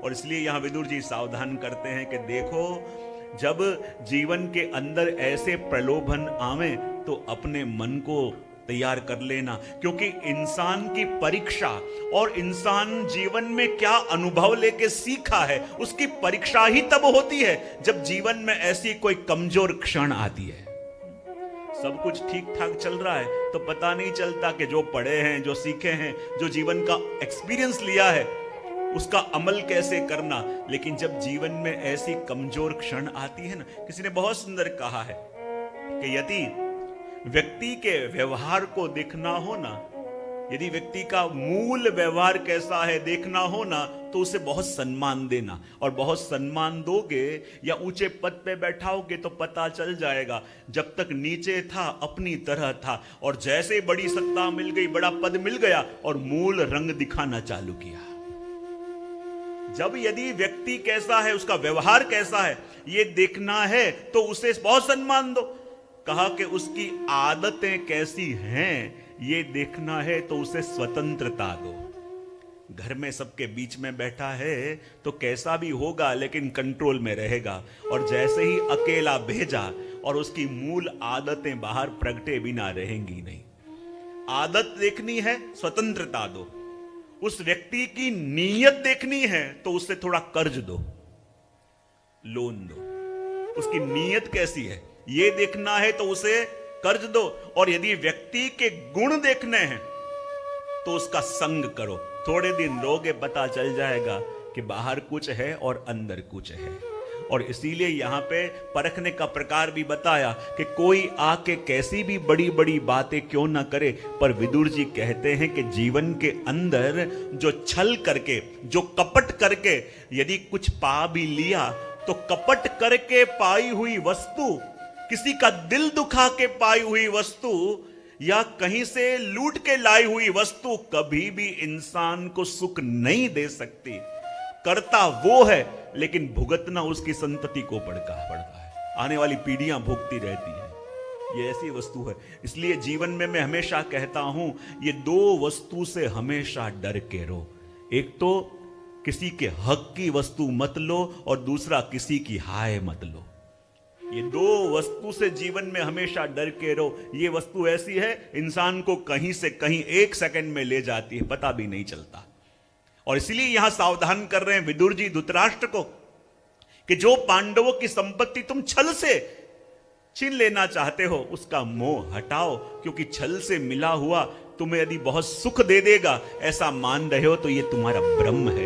और इसलिए यहां विदुर जी सावधान करते हैं कि देखो, जब जीवन के अंदर ऐसे प्रलोभन आवे तो अपने मन को तैयार कर लेना, क्योंकि इंसान की परीक्षा और इंसान जीवन में क्या अनुभव लेके सीखा है उसकी परीक्षा ही तब होती है जब जीवन में ऐसी कोई कमजोर क्षण आती है। सब कुछ ठीक ठाक चल रहा है तो पता नहीं चलता कि जो पढ़े हैं, जो सीखे हैं, जो जीवन का एक्सपीरियंस लिया है उसका अमल कैसे करना। लेकिन जब जीवन में ऐसी कमजोर क्षण आती है ना, किसी ने बहुत सुंदर कहा है कि यदि व्यक्ति के व्यवहार को देखना हो ना, यदि व्यक्ति का मूल व्यवहार कैसा है देखना हो ना, तो उसे बहुत सम्मान देना, और बहुत सम्मान दोगे या ऊंचे पद पे बैठाओगे तो पता चल जाएगा जब तक नीचे था अपनी तरह था, और जैसे बड़ी सत्ता मिल गई, बड़ा पद मिल गया और मूल रंग दिखाना चालू किया। जब यदि व्यक्ति कैसा है, उसका व्यवहार कैसा है ये देखना है तो उसे बहुत सम्मान दो। कहा कि उसकी आदतें कैसी हैं ये देखना है तो उसे स्वतंत्रता दो। घर में सबके बीच में बैठा है तो कैसा भी होगा लेकिन कंट्रोल में रहेगा, और जैसे ही अकेला भेजा और उसकी मूल आदतें बाहर प्रगटे बिना रहेंगी नहीं। आदत देखनी है, स्वतंत्रता दो। उस व्यक्ति की नीयत देखनी है तो उससे थोड़ा कर्ज दो, लोन दो। उसकी नीयत कैसी है ये देखना है तो उसे कर्ज दो, और यदि व्यक्ति के गुण देखने हैं तो उसका संग करो। थोड़े दिन रहोगे पता चल जाएगा कि बाहर कुछ है और अंदर कुछ है। और इसीलिए यहां पे परखने का प्रकार भी बताया कि कोई आके कैसी भी बड़ी बड़ी बातें क्यों ना करे, पर विदुर जी कहते हैं कि जीवन के अंदर जो छल करके, जो कपट करके यदि कुछ पा भी लिया तो कपट करके पाई हुई वस्तु, किसी का दिल दुखा के पाई हुई वस्तु या कहीं से लूट के लाई हुई वस्तु कभी भी इंसान को सुख नहीं दे सकती। करता वो है लेकिन भुगतना उसकी संतति को पड़ता है, आने वाली पीढ़ियां भुगती रहती है। ये ऐसी वस्तु है। इसलिए जीवन में मैं हमेशा कहता हूं, ये दो वस्तु से हमेशा डर के रहो। एक तो किसी के हक की वस्तु मत लो, और दूसरा किसी की हाय मत लो। ये दो वस्तु से जीवन में हमेशा डर के रहो। ये वस्तु ऐसी है इंसान को कहीं से कहीं एक सेकंड में ले जाती है, पता भी नहीं चलता। और इसलिए यहां सावधान कर रहे हैं विदुर जी धृतराष्ट्र को कि जो पांडवों की संपत्ति तुम छल से छीन लेना चाहते हो उसका मोह हटाओ, क्योंकि छल से मिला हुआ तुम्हें यदि बहुत सुख दे देगा ऐसा मान रहे हो तो ये तुम्हारा ब्रह्म है।